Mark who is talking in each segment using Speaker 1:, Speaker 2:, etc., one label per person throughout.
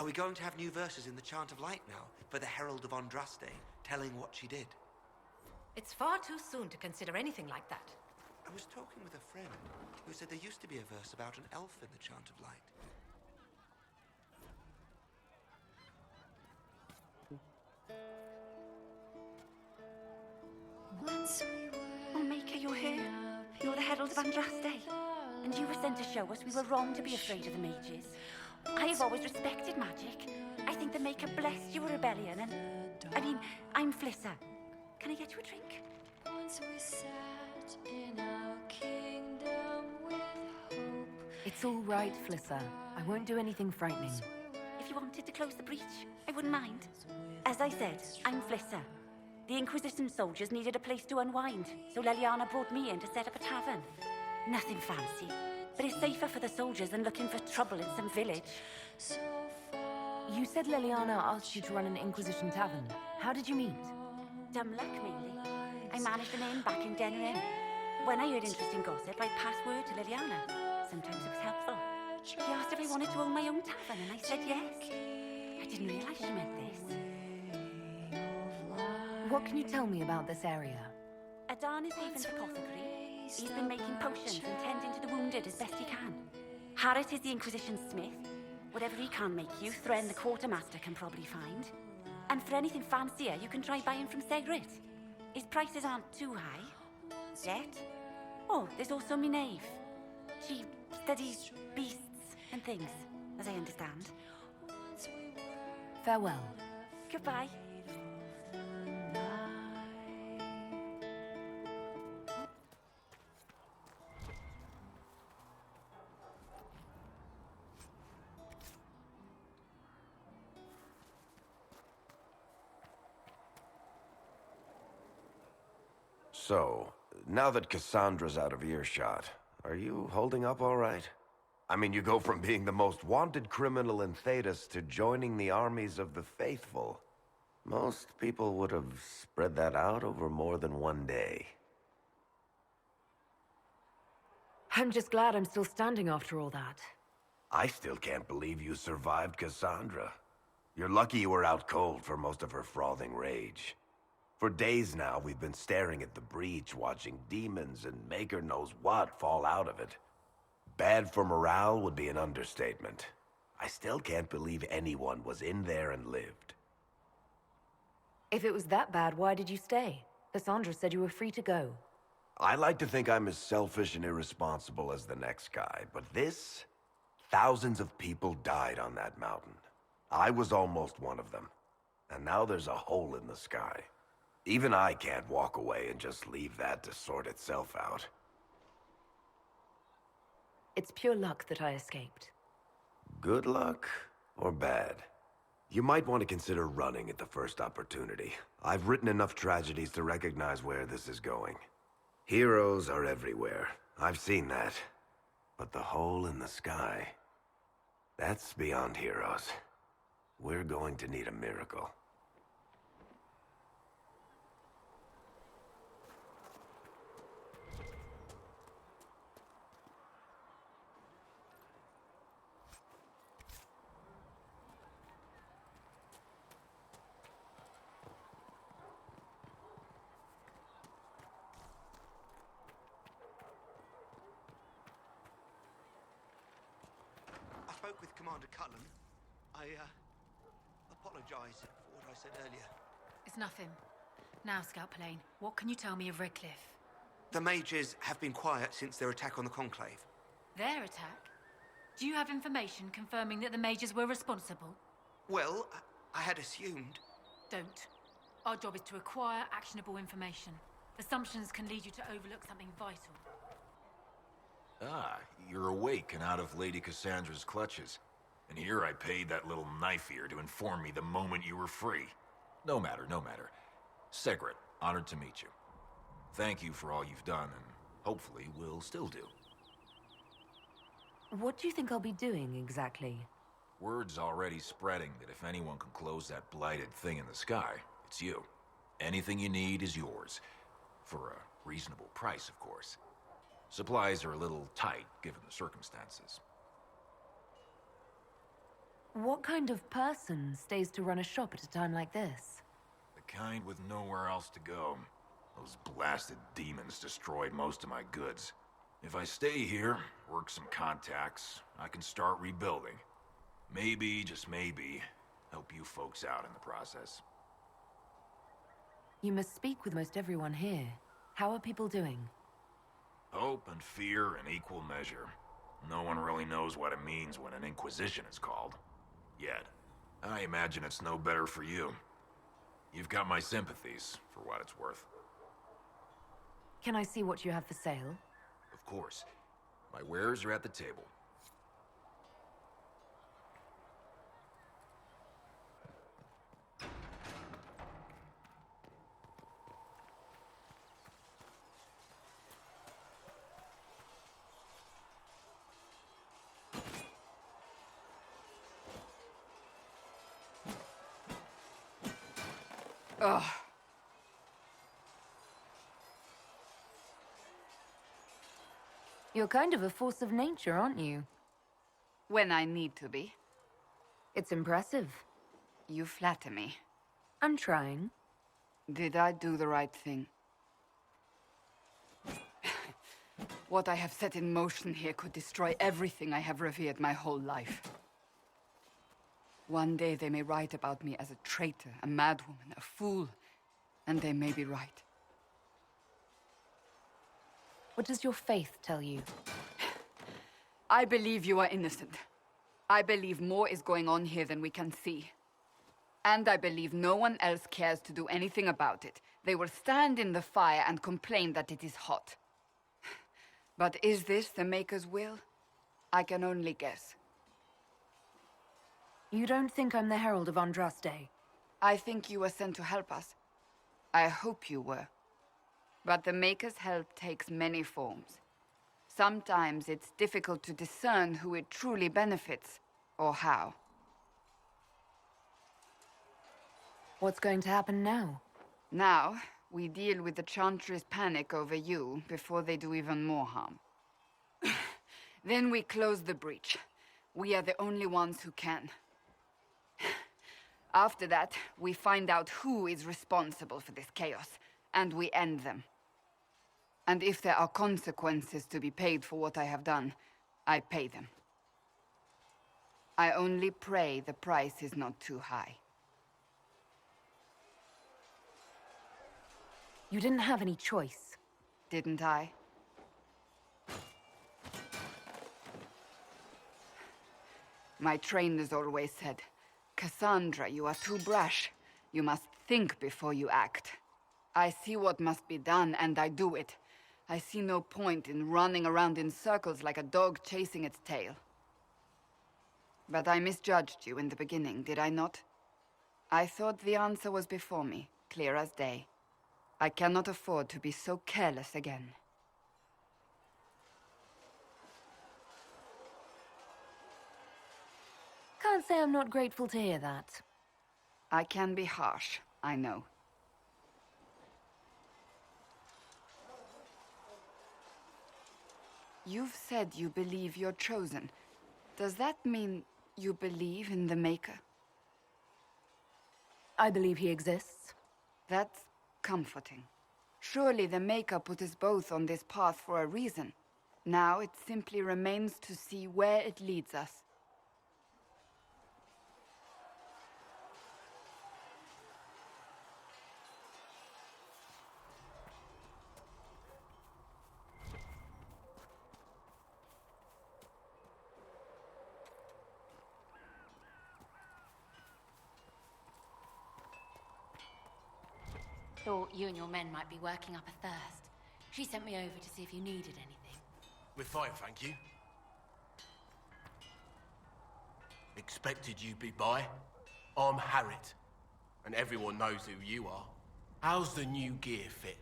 Speaker 1: Are we going to have new verses in the Chant of Light now, for the Herald of Andraste, telling what she did?
Speaker 2: It's far too soon to consider anything like that.
Speaker 1: I was talking with a friend who said there used to be a verse about an elf in the Chant of Light.
Speaker 3: Oh, Maker, you're here. You're the Herald of Andraste. And you were sent to show us we were wrong to be afraid of the mages. I have always respected magic. I think the Maker blessed your rebellion and... I mean, I'm Flissa. Can I get you a drink? Once we sat in our kingdom with hope.
Speaker 4: It's all right, Flissa. I won't do anything frightening.
Speaker 3: If you wanted to close the breach, I wouldn't mind. As I said, I'm Flissa. The Inquisition soldiers needed a place to unwind, so Leliana brought me in to set up a tavern. Nothing fancy, but it's safer for the soldiers than looking for trouble in some village.
Speaker 4: You said Leliana asked you to run an Inquisition tavern. How did you meet?
Speaker 3: Dumb luck, mainly. I managed an inn back in Denner Inn. When I heard interesting gossip, I'd pass word to Leliana. Sometimes it was helpful. She asked if I wanted to own my own tavern, and I said yes. I didn't realize she meant this.
Speaker 4: What can you tell me about this area?
Speaker 3: Adan is Haven's apothecary. He's been making potions and tending to the wounded as best he can. Harrit is the Inquisition smith. Whatever he can't make you, Thren the quartermaster can probably find. And for anything fancier, you can try buying from Segrit. His prices aren't too high. Yet. Oh, there's also Minave. She studies beasts and things, as I understand.
Speaker 4: Farewell.
Speaker 3: Goodbye.
Speaker 5: So, now that Cassandra's out of earshot, are you holding up all right? I mean, you go from being the most wanted criminal in Thedas to joining the armies of the faithful. Most people would have spread that out over more than one day.
Speaker 4: I'm just glad I'm still standing after all that.
Speaker 5: I still can't believe you survived Cassandra. You're lucky you were out cold for most of her frothing rage. For days now, we've been staring at the breach, watching demons and Maker knows what fall out of it. Bad for morale would be an understatement. I still can't believe anyone was in there and lived.
Speaker 4: If it was that bad, why did you stay? Cassandra said you were free to go.
Speaker 5: I like to think I'm as selfish and irresponsible as the next guy, but this... Thousands of people died on that mountain. I was almost one of them. And now there's a hole in the sky. Even I can't walk away and just leave that to sort itself out.
Speaker 4: It's pure luck that I escaped.
Speaker 5: Good luck or bad? You might want to consider running at the first opportunity. I've written enough tragedies to recognize where this is going. Heroes are everywhere. I've seen that. But the hole in the sky... that's beyond heroes. We're going to need a miracle.
Speaker 1: I spoke with Commander Cullen. I apologize for what I said earlier.
Speaker 2: It's nothing. Now, Scout Pallane, what can you tell me of Redcliffe?
Speaker 1: The mages have been quiet since their attack on the Conclave.
Speaker 2: Their attack? Do you have information confirming that the mages were responsible?
Speaker 1: Well, I had assumed.
Speaker 2: Don't. Our job is to acquire actionable information. Assumptions can lead you to overlook something vital.
Speaker 6: Ah, you're awake and out of Lady Cassandra's clutches. And here I paid that little knife ear to inform me the moment you were free. No matter, no matter. Segrit, honored to meet you. Thank you for all you've done, and hopefully will still do.
Speaker 4: What do you think I'll be doing, exactly?
Speaker 6: Word's already spreading that if anyone can close that blighted thing in the sky, it's you. Anything you need is yours. For a reasonable price, of course. Supplies are a little tight, given the circumstances.
Speaker 4: What kind of person stays to run a shop at a time like this?
Speaker 6: The kind with nowhere else to go. Those blasted demons destroyed most of my goods. If I stay here, work some contacts, I can start rebuilding. Maybe, just maybe, help you folks out in the process.
Speaker 4: You must speak with most everyone here. How are people doing?
Speaker 6: Hope and fear in equal measure. No one really knows what it means when an Inquisition is called. Yet. I imagine it's no better for you. You've got my sympathies, for what it's worth.
Speaker 4: Can I see what you have for sale?
Speaker 6: Of course. My wares are at the table.
Speaker 7: Ugh.
Speaker 4: You're kind of a force of nature, aren't you?
Speaker 7: When I need to be.
Speaker 4: It's impressive.
Speaker 7: You flatter me.
Speaker 4: I'm trying.
Speaker 7: Did I do the right thing? What I have set in motion here could destroy everything I have revered my whole life. One day they may write about me as a traitor, a madwoman, a fool, and they may be right.
Speaker 4: What does your faith tell you?
Speaker 7: I believe you are innocent. I believe more is going on here than we can see. And I believe no one else cares to do anything about it. They will stand in the fire and complain that it is hot. But is this the Maker's will? I can only guess.
Speaker 4: You don't think I'm the Herald of Andraste?
Speaker 7: I think you were sent to help us. I hope you were. But the Maker's help takes many forms. Sometimes it's difficult to discern who it truly benefits, or how.
Speaker 4: What's going to happen now?
Speaker 7: Now, we deal with the Chantry's panic over you before they do even more harm. Then we close the breach. We are the only ones who can. After that, we find out who is responsible for this chaos, and we end them. And if there are consequences to be paid for what I have done, I pay them. I only pray the price is not too high.
Speaker 4: You didn't have any choice.
Speaker 7: Didn't I? My trainers always said, Cassandra, you are too brash. You must think before you act. I see what must be done, and I do it. I see no point in running around in circles like a dog chasing its tail. But I misjudged you in the beginning, did I not? I thought the answer was before me, clear as day. I cannot afford to be so careless again.
Speaker 4: Can't say I'm not grateful to hear that.
Speaker 7: I can be harsh, I know. You've said you believe you're chosen. Does that mean you believe in the Maker?
Speaker 4: I believe he exists.
Speaker 7: That's comforting. Surely the Maker put us both on this path for a reason. Now it simply remains to see where it leads us.
Speaker 2: Thought you and your men might be working up a thirst. She sent me over to see if you needed anything.
Speaker 8: We're fine, thank you. Expected you'd be by. I'm Harriet, and everyone knows who you are. How's the new gear fit?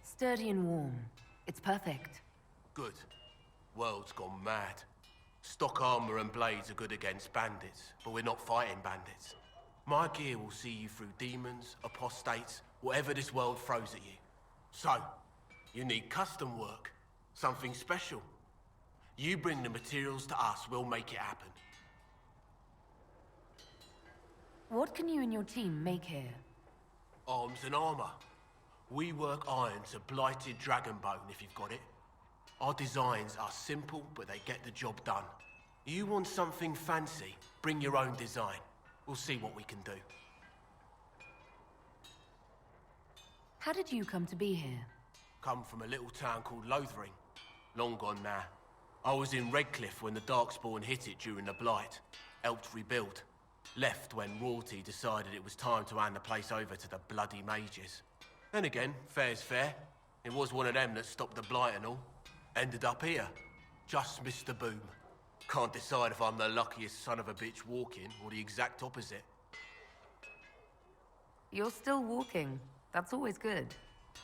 Speaker 4: Sturdy and warm. It's perfect.
Speaker 8: Good. World's gone mad. Stock armor and blades are good against bandits, but we're not fighting bandits. My gear will see you through demons, apostates, whatever this world throws at you. So, you need custom work, something special. You bring the materials to us, we'll make it happen.
Speaker 4: What can you and your team make here?
Speaker 8: Arms and armor. We work iron to blighted dragon bone, if you've got it. Our designs are simple, but they get the job done. You want something fancy? Bring your own design. We'll see what we can do.
Speaker 4: How did you come to be here?
Speaker 8: Come from a little town called Lothering. Long gone now. I was in Redcliffe when the Darkspawn hit it during the Blight. Helped rebuild. Left when royalty decided it was time to hand the place over to the bloody mages. Then again, fair's fair. It was one of them that stopped the Blight and all. Ended up here. Just missed the boom. Can't decide if I'm the luckiest son of a bitch walking or the exact opposite.
Speaker 4: You're still walking. That's always good.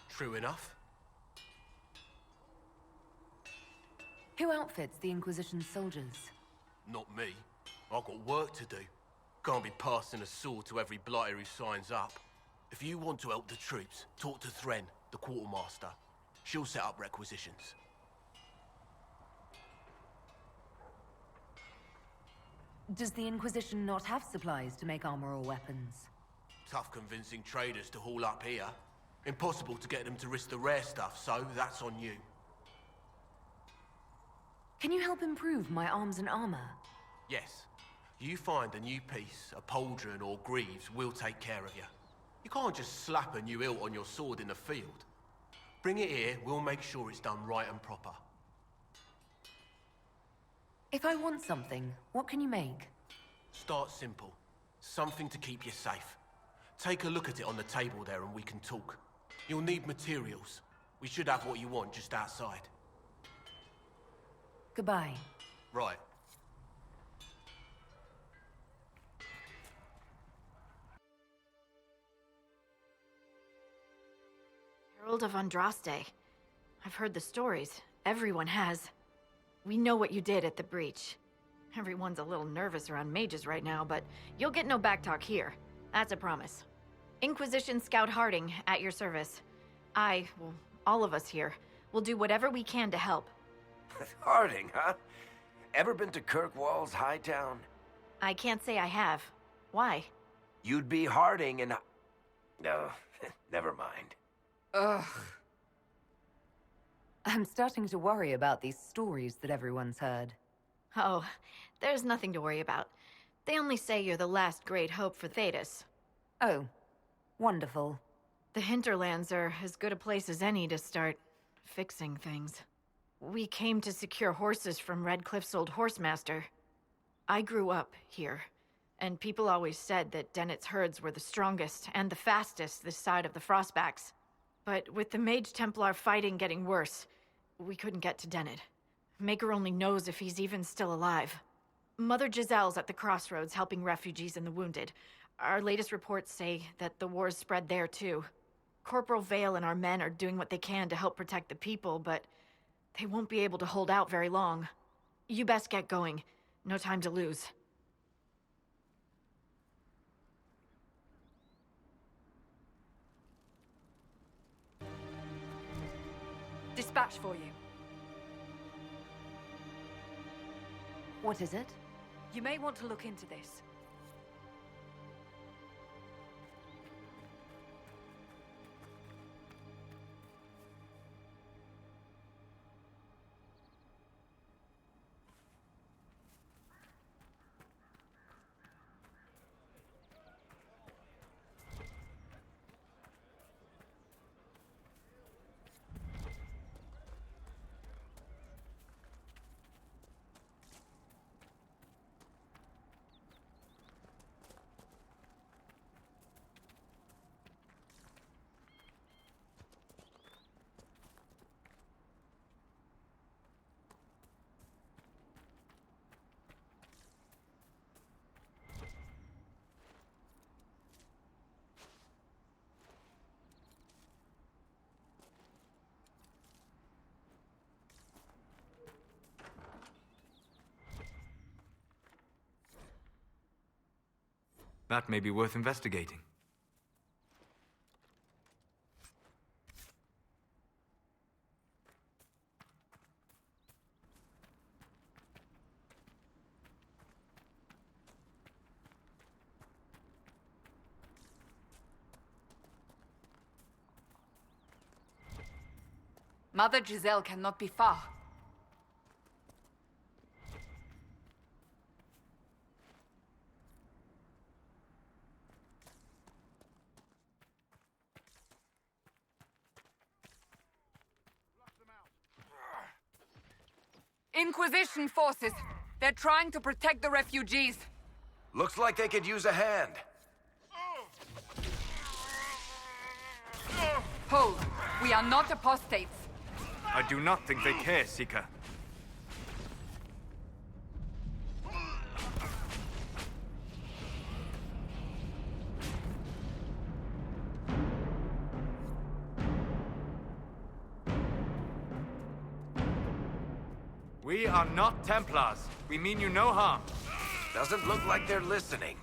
Speaker 8: True enough.
Speaker 4: Who outfits the Inquisition's soldiers?
Speaker 8: Not me. I've got work to do. Can't be passing a sword to every blighter who signs up. If you want to help the troops, talk to Thren, the quartermaster. She'll set up requisitions.
Speaker 4: Does the Inquisition not have supplies to make armor or weapons?
Speaker 8: Tough convincing traders to haul up here. Impossible to get them to risk the rare stuff, so that's on you.
Speaker 4: Can you help improve my arms and armor?
Speaker 8: Yes. You find a new piece, a pauldron or greaves, we'll take care of you. You can't just slap a new hilt on your sword in the field. Bring it here, we'll make sure it's done right and proper.
Speaker 4: If I want something, what can you make?
Speaker 8: Start simple. Something to keep you safe. Take a look at it on the table there and we can talk. You'll need materials. We should have what you want just outside.
Speaker 4: Goodbye.
Speaker 8: Right.
Speaker 9: Herald of Andraste. I've heard the stories. Everyone has. We know what you did at the breach. Everyone's a little nervous around mages right now, but you'll get no backtalk here. That's a promise. Inquisition Scout Harding, at your service. Well, all of us here, will do whatever we can to help.
Speaker 5: Harding, huh? Ever been to Kirkwall's Hightown?
Speaker 9: I can't say I have. Why?
Speaker 5: You'd be Harding and... No, never mind.
Speaker 4: Ugh. I'm starting to worry about these stories that everyone's heard.
Speaker 9: Oh, there's nothing to worry about. They only say you're the last great hope for Thedas.
Speaker 4: Oh, wonderful.
Speaker 9: The hinterlands are as good a place as any to start fixing things. We came to secure horses from Redcliffe's old horsemaster. I grew up here, and people always said that Dennett's herds were the strongest and the fastest this side of the Frostbacks. But with the Mage Templar fighting getting worse, we couldn't get to Dennett. Maker only knows if he's even still alive. Mother Giselle's at the crossroads helping refugees and the wounded. Our latest reports say that the war's spread there too. Corporal Vale and our men are doing what they can to help protect the people, but they won't be able to hold out very long. You best get going. No time to lose.
Speaker 2: Dispatch for you.
Speaker 4: What is it?
Speaker 2: You may want to look into this.
Speaker 10: That may be worth investigating.
Speaker 7: Mother Giselle cannot be far. Inquisition forces. They're trying to protect the refugees.
Speaker 5: Looks like they could use a hand.
Speaker 7: Hold. We are not apostates.
Speaker 10: I do not think they care, Seeker. We are not Templars. We mean you no harm.
Speaker 5: Doesn't look like they're listening.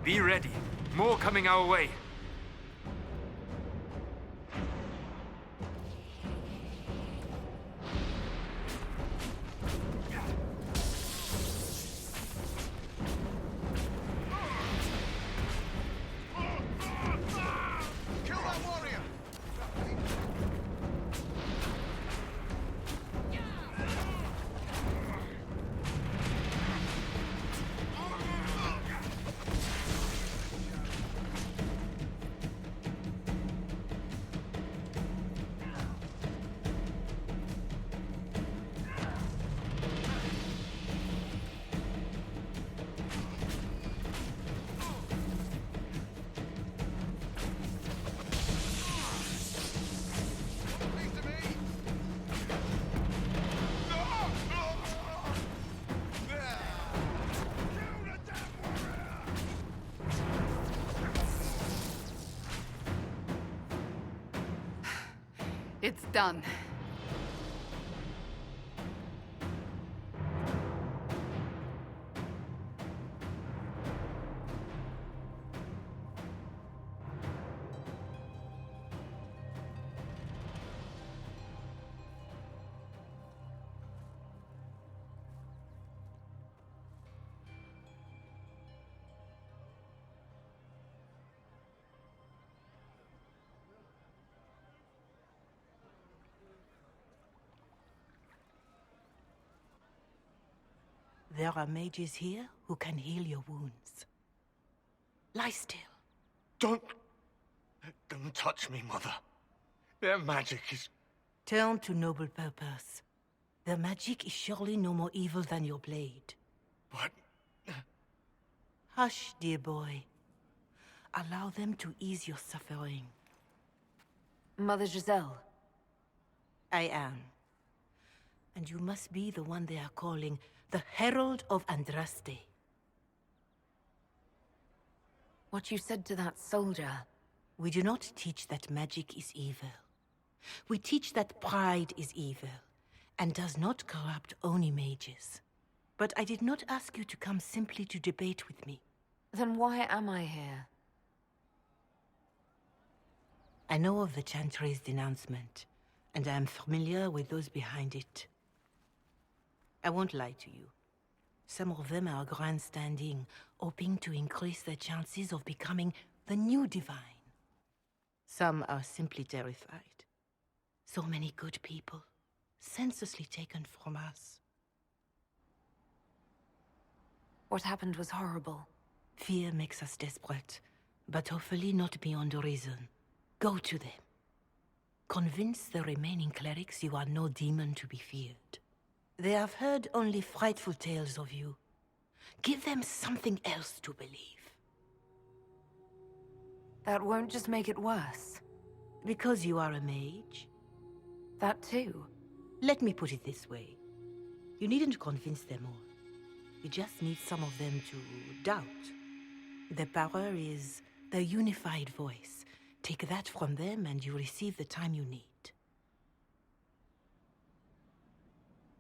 Speaker 10: Be ready. More coming our way.
Speaker 7: It's done.
Speaker 11: There are mages here who can heal your wounds. Lie still.
Speaker 12: Don't touch me, Mother. Their magic is...
Speaker 11: Turn to noble purpose. Their magic is surely no more evil than your blade.
Speaker 12: But...
Speaker 11: Hush, dear boy. Allow them to ease your suffering.
Speaker 4: Mother Giselle.
Speaker 11: I am. And you must be the one they are calling the Herald of Andraste.
Speaker 4: What you said to that soldier.
Speaker 11: We do not teach that magic is evil. We teach that pride is evil, and does not corrupt only mages. But I did not ask you to come simply to debate with me.
Speaker 4: Then why am I here?
Speaker 11: I know of the Chantry's denouncement, and I am familiar with those behind it. I won't lie to you. Some of them are grandstanding, hoping to increase their chances of becoming the new divine. Some are simply terrified. So many good people, senselessly taken from us.
Speaker 4: What happened was horrible.
Speaker 11: Fear makes us desperate, but hopefully not beyond reason. Go to them. Convince the remaining clerics you are no demon to be feared. They have heard only frightful tales of you. Give them something else to believe.
Speaker 4: That won't just make it worse.
Speaker 11: Because you are a mage?
Speaker 4: That too.
Speaker 11: Let me put it this way. You needn't convince them all. You just need some of them to doubt. Their power is their unified voice, Take that from them and you receive the time you need.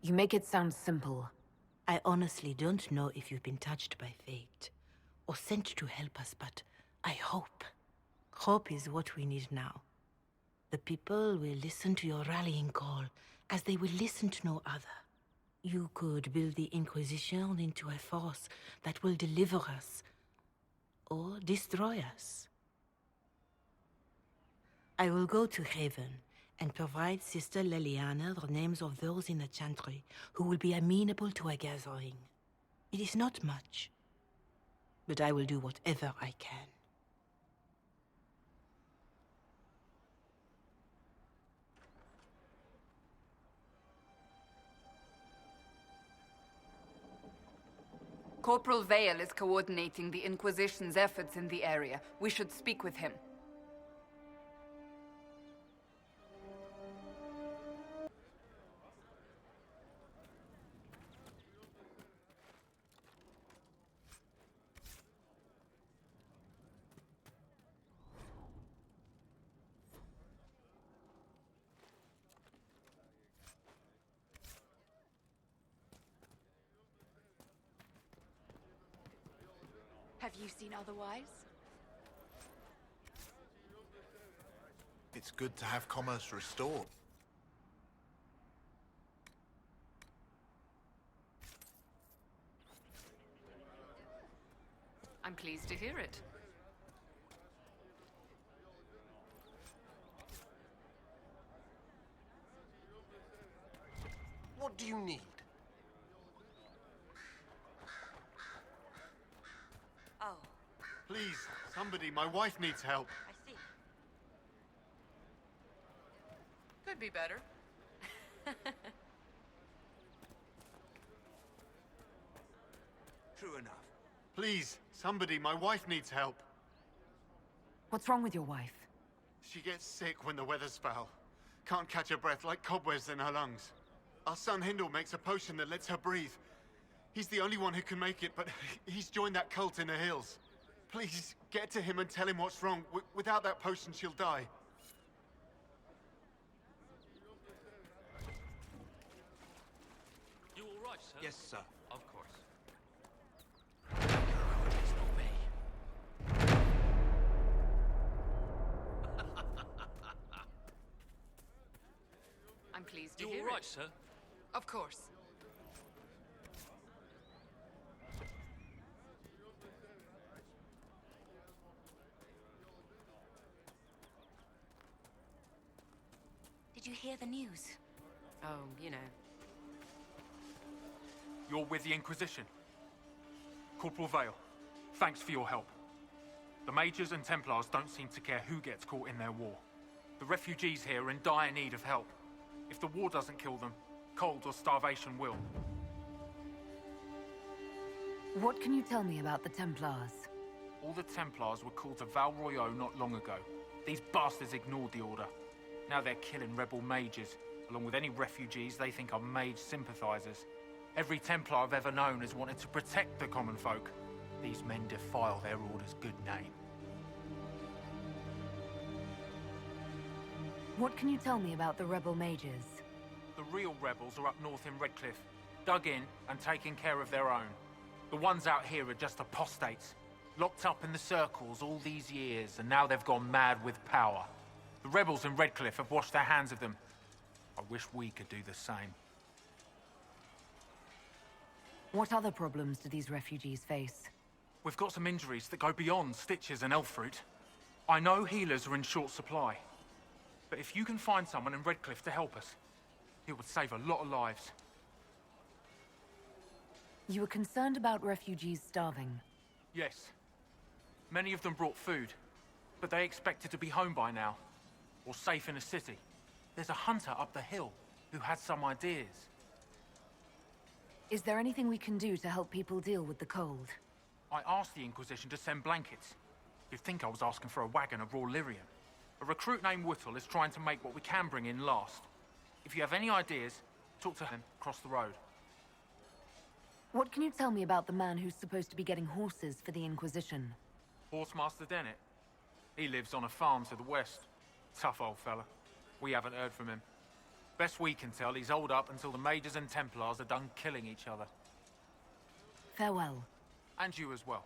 Speaker 4: You make it sound simple.
Speaker 11: I honestly don't know if you've been touched by fate, or sent to help us, but I hope. Hope is what we need now. The people will listen to your rallying call, as they will listen to no other. You could build the Inquisition into a force that will deliver us, or destroy us. I will go to Haven and provide Sister Leliana the names of those in the Chantry who will be amenable to a gathering. It is not much, but I will do whatever I can.
Speaker 7: Corporal Vale is coordinating the Inquisition's efforts in the area. We should speak with him.
Speaker 3: Have you seen otherwise?
Speaker 13: It's good to have commerce restored.
Speaker 7: I'm pleased to hear it.
Speaker 8: What do you need?
Speaker 3: Oh,
Speaker 12: Please, somebody, my wife needs help.
Speaker 3: I see.
Speaker 7: Could be better.
Speaker 1: True enough.
Speaker 12: Please, somebody, my wife needs help.
Speaker 4: What's wrong with your wife?
Speaker 12: She gets sick when the weather's foul. Can't catch her breath, like cobwebs in her lungs. Our son Hindle makes a potion that lets her breathe. He's the only one who can make it, but he's joined that cult in the hills. Please, get to him and tell him what's wrong. Without that potion, she'll die.
Speaker 10: You all right, sir?
Speaker 1: Yes, sir.
Speaker 10: Of course.
Speaker 1: It's not me.
Speaker 7: I'm pleased to
Speaker 10: You
Speaker 7: hear
Speaker 10: all right,
Speaker 7: it.
Speaker 10: sir?
Speaker 7: Of course.
Speaker 3: Did you hear the news?
Speaker 14: Oh, you know.
Speaker 10: You're with the Inquisition. Corporal Vale, thanks for your help. The Mages and Templars don't seem to care who gets caught in their war. The refugees here are in dire need of help. If the war doesn't kill them, cold or starvation will.
Speaker 4: What can you tell me about the Templars?
Speaker 10: All the Templars were called to Val Royeaux not long ago. These bastards ignored the order. Now they're killing rebel mages, along with any refugees they think are mage sympathizers. Every Templar I've ever known has wanted to protect the common folk. These men defile their order's good name.
Speaker 4: What can you tell me about the rebel mages?
Speaker 10: The real rebels are up north in Redcliffe, dug in and taking care of their own. The ones out here are just apostates, locked up in the circles all these years, and now they've gone mad with power. The rebels in Redcliffe have washed their hands of them. I wish we could do the same.
Speaker 4: What other problems do these refugees face?
Speaker 10: We've got some injuries that go beyond stitches and elf fruit. I know healers are in short supply. But if you can find someone in Redcliffe to help us, it would save a lot of lives.
Speaker 4: You were concerned about refugees starving?
Speaker 10: Yes. Many of them brought food, but they expected to be home by now, or safe in a city. There's a hunter up the hill who had some ideas.
Speaker 4: Is there anything we can do to help people deal with the cold?
Speaker 10: I asked the Inquisition to send blankets. You'd think I was asking for a wagon of raw lyrium. A recruit named Whittle is trying to make what we can bring in last. If you have any ideas, talk to him across the road.
Speaker 4: What can you tell me about the man who's supposed to be getting horses for the Inquisition?
Speaker 10: Horsemaster Dennett. He lives on a farm to the west. Tough old fella. We haven't heard from him. Best we can tell, he's holed up until the Mages and Templars are done killing each other.
Speaker 4: Farewell.
Speaker 10: And you as well.